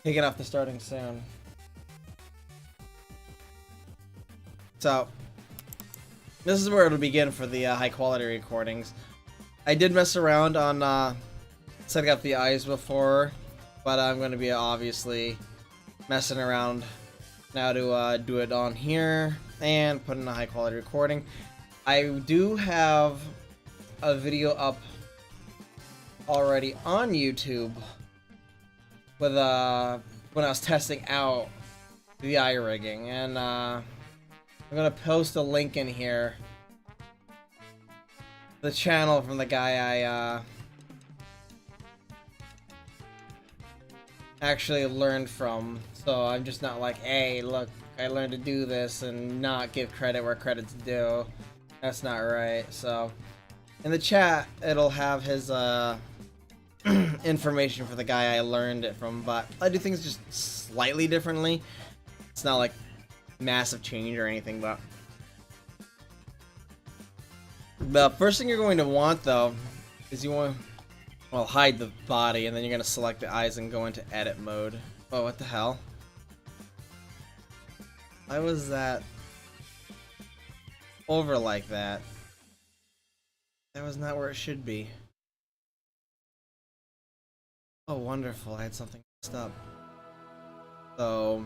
Taking off the starting soon. So, this is where it'll begin for the high quality recordings. I did mess around on setting up the eyes before, but I'm going to be obviously messing around now to do it on here and put in a high quality recording. I do have a video up already on YouTube with when I was testing out the eye rigging, and I'm gonna post a link in here, the channel from the guy I actually learned from, so I'm just not like, hey look, I learned to do this and not give credit where credit's due. That's not right. So in the chat it'll have his information for the guy I learned it from, but I do things just slightly differently. It's not like massive change or anything, but the first thing you're going to want though is you want, well, hide the body, and then you're going to select the eyes and go into edit mode. Oh, what the hell? Why was that over like that? That was not where it should be. Oh, wonderful. I had something messed up. So,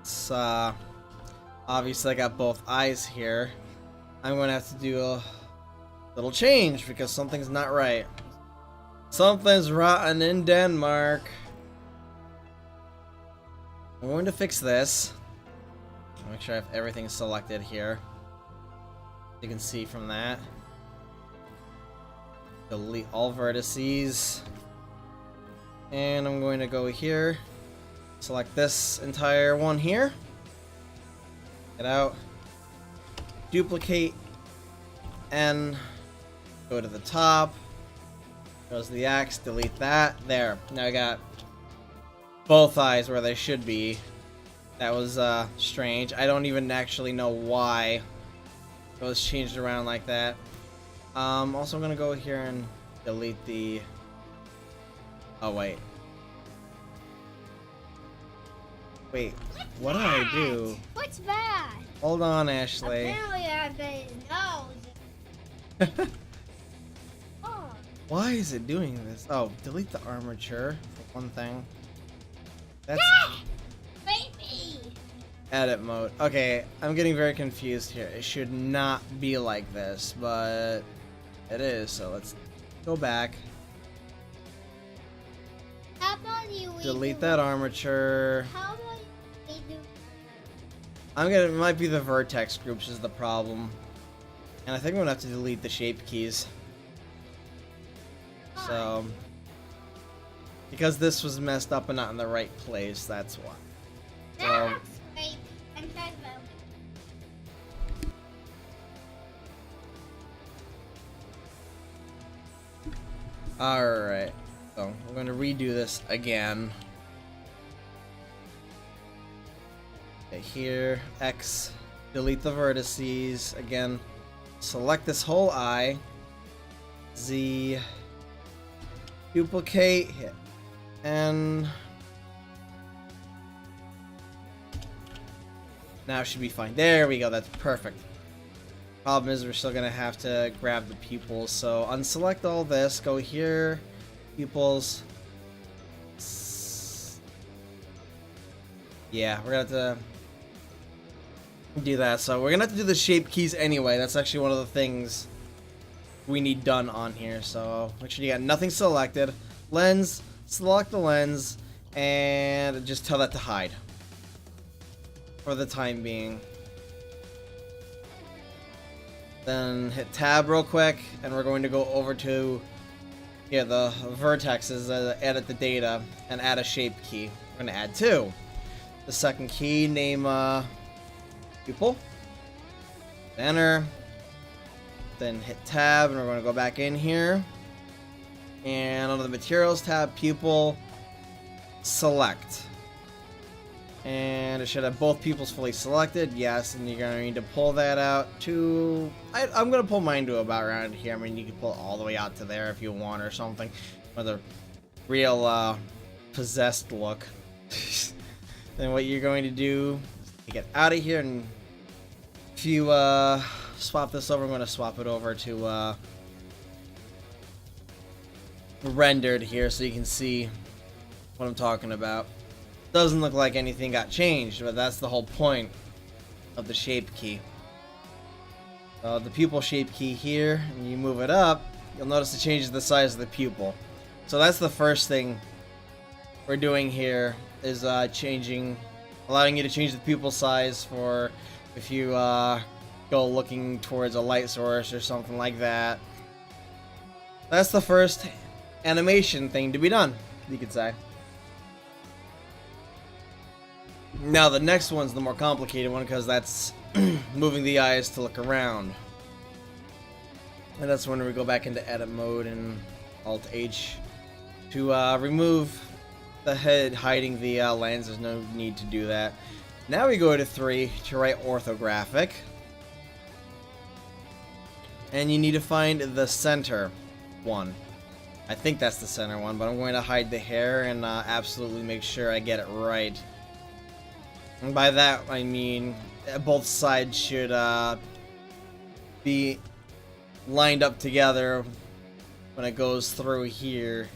it's, obviously I got both eyes here. I'm going to have to do a little change because something's not right. Something's rotten in Denmark. I'm going to fix this. Make sure I have everything selected here. You can see from that. Delete all vertices. And I'm going to go here. Select this entire one here. Get out. Duplicate. And go to the top. Goes the X. Delete that. There. Now I got both eyes where they should be. That was strange. I don't even actually know why it was changed around like that. Also, I'm gonna go here and delete the. Oh wait. Wait. What did I do? What's that? Hold on, Ashley. Apparently, I bet it knows. Oh. Why is it doing this? Oh, delete the armature for one thing. That's Baby. edit mode. Okay, I'm getting very confused here. It should not be like this, but it is. So let's go back. How about you Delete that armature. How about you do? It might be the vertex groups is the problem. And I think I'm gonna have to delete the shape keys. So, because this was messed up and not in the right place, that's why. So, Baby. I'm trying to. alright. So, I'm gonna redo this again. Okay, here, X, delete the vertices. Again, select this whole eye. Z, duplicate, hit, and now it should be fine. There we go, that's perfect. Problem is we're still gonna have to grab the pupils, so unselect all this, go here, pupils. Yeah, we're gonna have to do that, so we're gonna have to do the shape keys anyway. That's actually one of the things we need done on here, so make sure you got nothing selected. Lens, select the lens, and just tell that to hide for the time being. Then hit tab real quick, and we're going to go over to here, the vertexes, edit the data, and add a shape key. We're going to add two. The second key, name pupil, enter. Then hit tab, and we're going to go back in here, and under the materials tab, pupil, select, and it should have both pupils fully selected. Yes, and you're going to need to pull that out to, I'm going to pull mine to about around here. I mean, you can pull it all the way out to there if you want or something, with a real possessed look. Then what you're going to do is get out of here, and if you swap this over, I'm going to swap it over to rendered here so you can see what I'm talking about. Doesn't look like anything got changed, but that's the whole point of the shape key. The pupil shape key here, and you move it up, you'll notice it changes the size of the pupil. So that's the first thing we're doing here, is allowing you to change the pupil size for if you go looking towards a light source or something like that. That's the first animation thing to be done, you could say. Now the next one's the more complicated one, because that's moving the eyes to look around. And that's when we go back into edit mode and Alt H to remove the head hiding the lens. There's no need to do that. Now we go to 3 to write orthographic. And you need to find the center one. I think that's the center one, but I'm going to hide the hair and absolutely make sure I get it right. And by that, I mean both sides should be lined up together when it goes through here.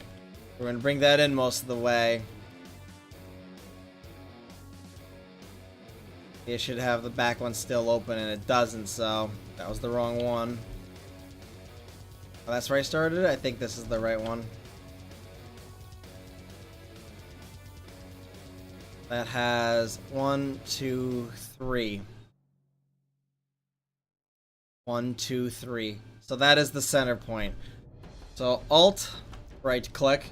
We're going to bring that in most of the way. It should have the back one still open, and it doesn't, so that was the wrong one. Oh, that's where I started it? I think this is the right one. That has 1, 2, 3. 1, 2, 3. So that is the center point. So Alt, right click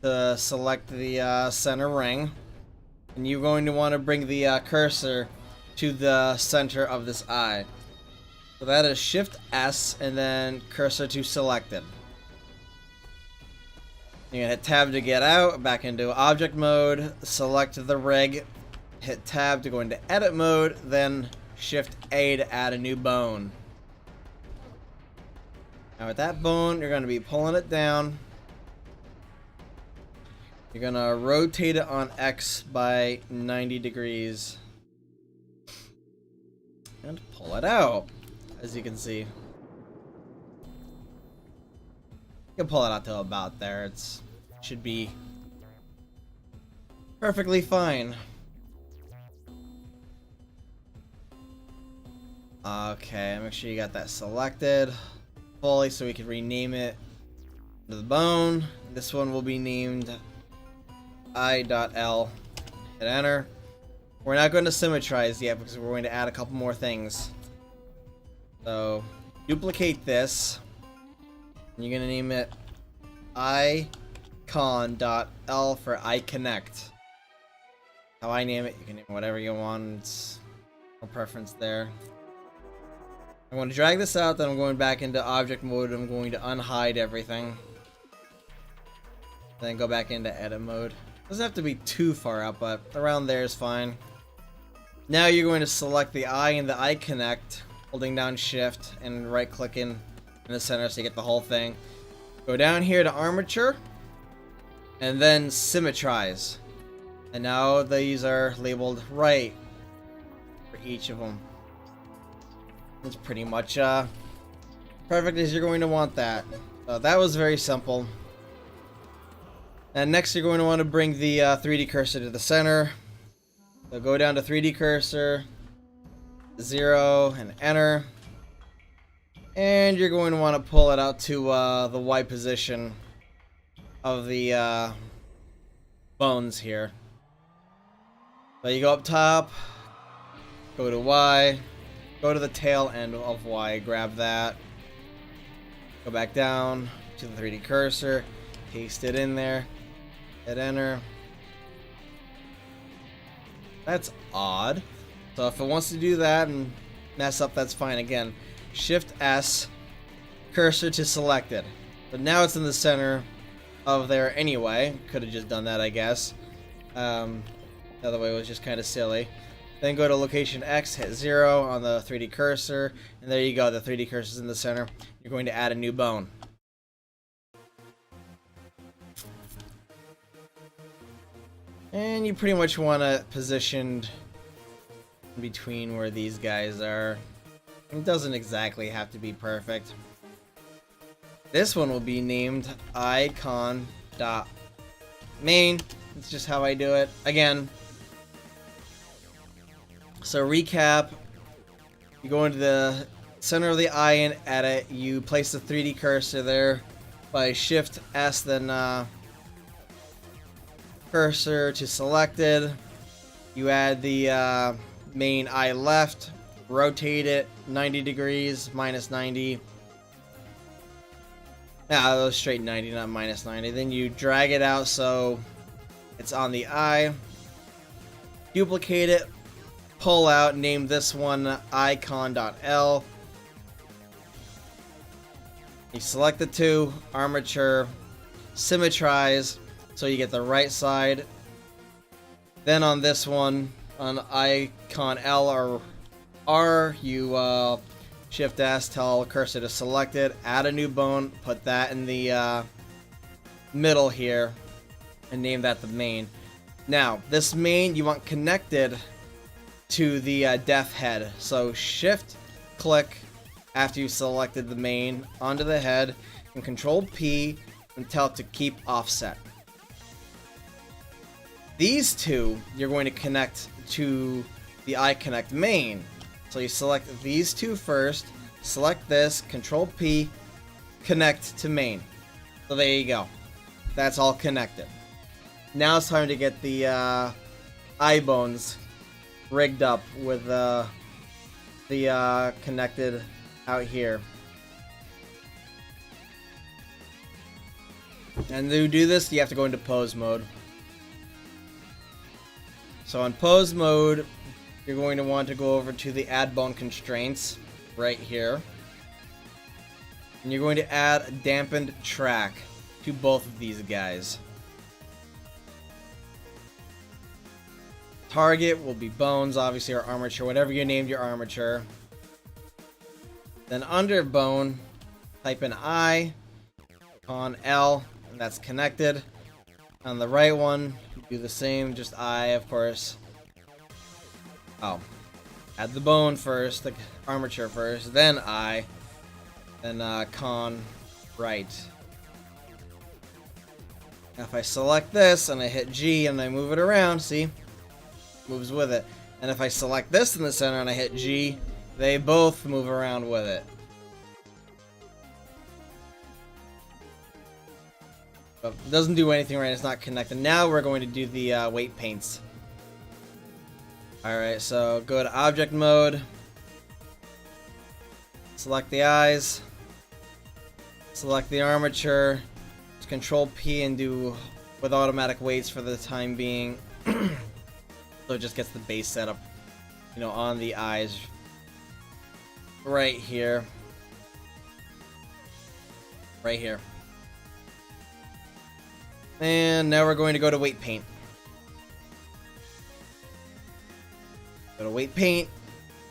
to select the center ring. And you're going to want to bring the cursor to the center of this eye. So that is Shift S and then cursor to selected. You're going to hit tab to get out, back into object mode, select the rig, hit tab to go into edit mode, then Shift A to add a new bone. Now with that bone, you're going to be pulling it down. You're going to rotate it on X by 90 degrees. And pull it out, as you can see. You can pull it out to about there. It should be perfectly fine. Okay, make sure you got that selected fully so we can rename it to the bone. This one will be named I.L. Hit enter. We're not going to symmetrize yet because we're going to add a couple more things. So duplicate this. And you're going to name it icon.l for iConnect. How I name it, you can name it whatever you want. It's no preference there. I'm going to drag this out, then I'm going back into object mode. I'm going to unhide everything. Then go back into edit mode. Doesn't have to be too far out, but around there is fine. Now you're going to select the eye and the iConnect, holding down Shift and right clicking in the center so you get the whole thing. Go down here to armature and then symmetrize. And now these are labeled right for each of them. It's pretty much perfect as you're going to want that. So that was very simple. And next you're going to want to bring the 3D cursor to the center. So go down to 3D cursor, 0, and enter. And you're going to want to pull it out to the Y position of the bones here. So you go up top, go to Y, go to the tail end of Y, grab that. Go back down to the 3D cursor, paste it in there, hit enter. That's odd. So if it wants to do that and mess up, that's fine. Again, Shift S, cursor to selected. But now it's in the center of there anyway. Could have just done that, I guess. The other way was just kind of silly. Then go to location X, hit 0 on the 3D cursor, and there you go, the 3D cursor is in the center. You're going to add a new bone. And you pretty much want it positioned in between where these guys are. It doesn't exactly have to be perfect. This one will be named icon.main. It's just how I do it. Again, so recap, you go into the center of the eye and edit. You place the 3D cursor there by Shift S, then cursor to selected. You add the main eye left, rotate it 90 degrees, minus 90. Yeah, that was straight 90, not minus 90. Then you drag it out so it's on the eye. Duplicate it, pull out, name this one icon.l. You select the two, armature, symmetrize, so you get the right side. Then on this one, on icon L or R, you Shift S, tell cursor to select it, add a new bone, put that in the middle here, and name that the main. Now, this main you want connected to the def head. So Shift click after you selected the main onto the head, and Control P and tell it to keep offset. These two you're going to connect to the iConnect main. So you select these two first, select this, Control P, connect to main. So there you go. That's all connected. Now it's time to get the eye bones rigged up with the connected out here. And to do this, you have to go into pose mode. So in pose mode, you're going to want to go over to the add bone constraints right here. And you're going to add a dampened track to both of these guys. Target will be bones, obviously, or armature, whatever you named your armature. Then under bone, type in I, on L, and that's connected. On the right one, you do the same, just I, of course. Oh, add the bone first, the armature first, then I, then con right. Now if I select this and I hit G and I move it around, see, moves with it. And if I select this in the center and I hit G, they both move around with it. But it doesn't do anything right, it's not connected. Now we're going to do the weight paints. Alright, so go to object mode. Select the eyes. Select the armature. Just Control P and do with automatic weights for the time being. So it just gets the base setup, you know, on the eyes. Right here. Right here. And now we're going to go to weight paint. Go to weight paint.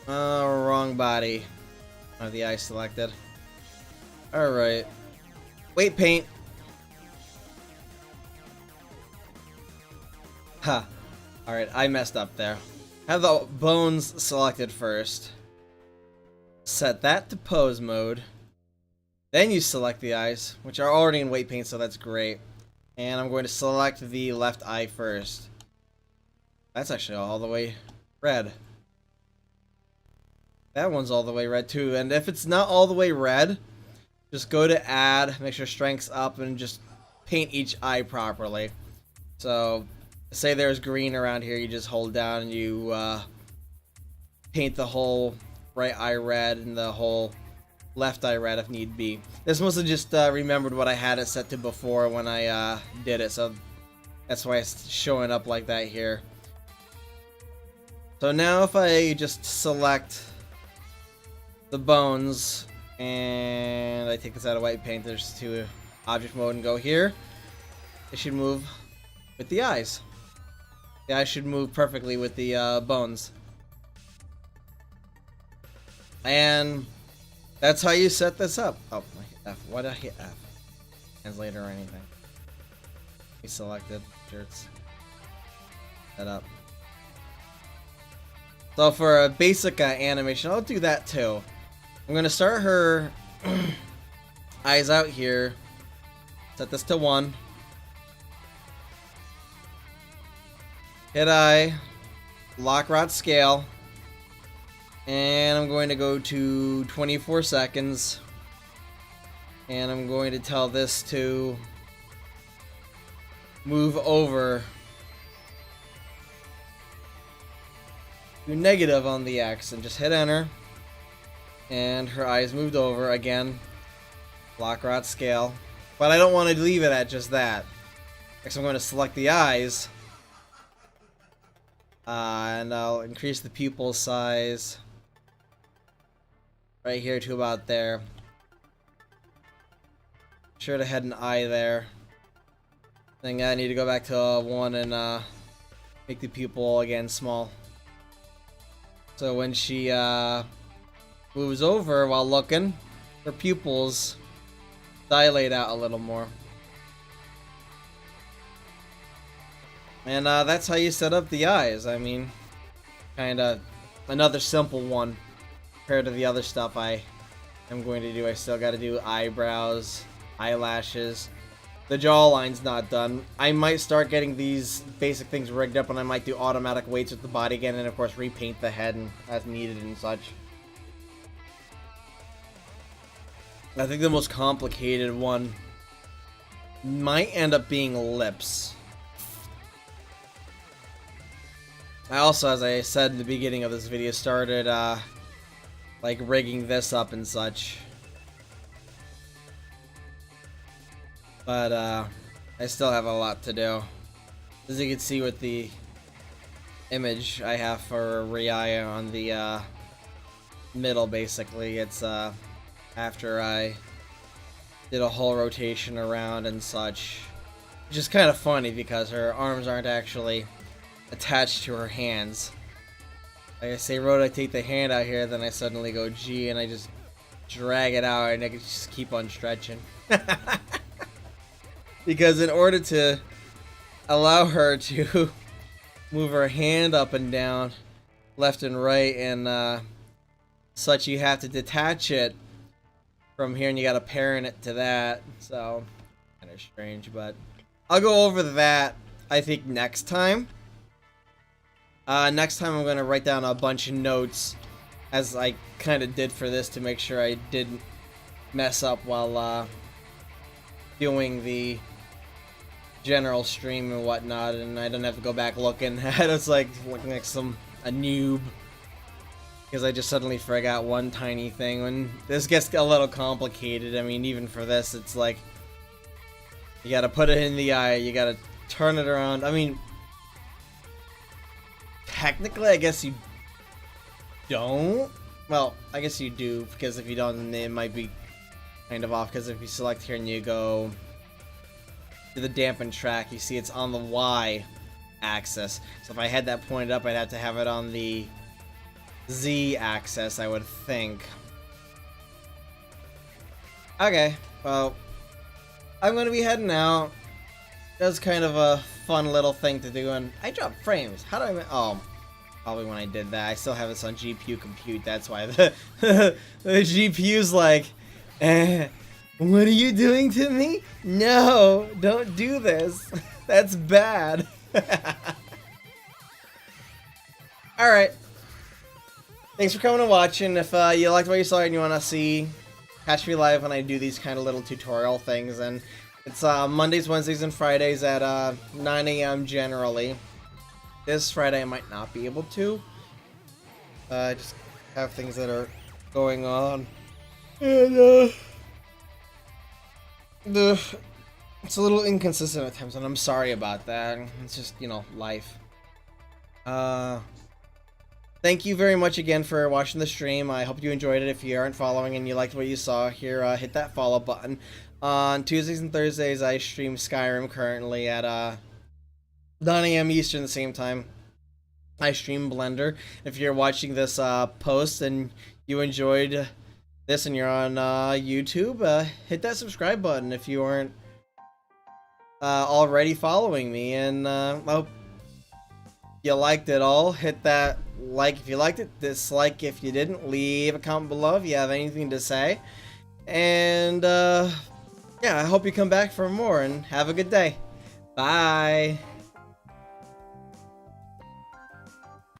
Wrong body. Oh, the eye selected. Alright. Weight paint. Ha. Alright, I messed up there. Have the bones selected first. Set that to pose mode. Then you select the eyes, which are already in weight paint, so that's great. And I'm going to select the left eye first. That's actually all the way red. That one's all the way red too. And if it's not all the way red, just go to add, make sure strength's up, and just paint each eye properly. So, say there's green around here, you just hold down and you paint the whole right eye red and the whole left eye red if need be. This must have just remembered what I had it set to before when I did it, so that's why it's showing up like that here. So now if I just select the bones and I take this out of white paint, there's to object mode and go here, it should move with the eyes. The eyes should move perfectly with the bones. And that's how you set this up. Oh, I hit F. Why did I hit F? Translator or anything. We selected shirts. Set up. So for a basic animation, I'll do that too. I'm gonna start her eyes out here. Set this to 1. Hit eye. Lock rod scale. And I'm going to go to 24 seconds. And I'm going to tell this to move over to negative on the X and just hit enter. And her eyes moved over again. Lock rod scale. But I don't want to leave it at just that. Next I'm going to select the eyes. And I'll increase the pupil size right here to about there. Sure to had an eye there. I think I need to go back to 1 and make the pupil again small. So when she moves over while looking, her pupils dilate out a little more. And that's how you set up the eyes. I mean, kinda another simple one compared to the other stuff I am going to do. I still gotta do eyebrows, eyelashes. The jawline's not done. I might start getting these basic things rigged up, and I might do automatic weights with the body again, and of course repaint the head and as needed and such. I think the most complicated one might end up being lips. I also, as I said in the beginning of this video, started like rigging this up and such. But I still have a lot to do. As you can see with the image I have for TheRiaya on the middle, basically, it's after I did a whole rotation around and such. Which is kind of funny because her arms aren't actually attached to her hands. Like I say, rotate the hand out here, then I suddenly go G and I just drag it out and I can just keep on stretching. Because in order to allow her to move her hand up and down, left and right, and such, you have to detach it from here, and you gotta parent it to that. So, kind of strange, but I'll go over that, I think, next time. Next time I'm gonna write down a bunch of notes, as I kind of did for this, to make sure I didn't mess up while doing the general stream and whatnot, and I don't have to go back looking at it. Like looking like a noob because I just suddenly forgot one tiny thing. When this gets a little complicated, I mean, even for this, it's like you gotta put it in the eye, you gotta turn it around. I mean, technically, I guess you don't. Well, I guess you do, because if you don't, then it might be kind of off, because if you select here and you go to the dampen track, you see it's on the Y axis. So if I had that pointed up, I'd have to have it on the Z axis, I would think. Okay, well, I'm gonna be heading out. That's kind of a fun little thing to do, and I dropped frames. How do I... Oh, probably when I did that. I still have this on GPU compute, that's why the GPU's like, what are you doing to me? No, don't do this. That's bad. Alright. Thanks for coming and watching. If you liked what you saw and you want to see, catch me live when I do these kind of little tutorial things. And it's Mondays, Wednesdays, and Fridays at 9 AM generally. This Friday I might not be able to. I just have things that are going on. And it's a little inconsistent at times, and I'm sorry about that. It's just, you know, life. Thank you very much again for watching the stream. I hope you enjoyed it. If you aren't following and you liked what you saw here, hit that follow button. On Tuesdays and Thursdays, I stream Skyrim currently at 9 AM Eastern, the same time I stream Blender. If you're watching this post and you enjoyed this and you're on YouTube, hit that subscribe button if you aren't already following me, and you liked it all. Hit that like if you liked it, dislike if you didn't. Leave a comment below if you have anything to say. And yeah, I hope you come back for more and have a good day. Bye.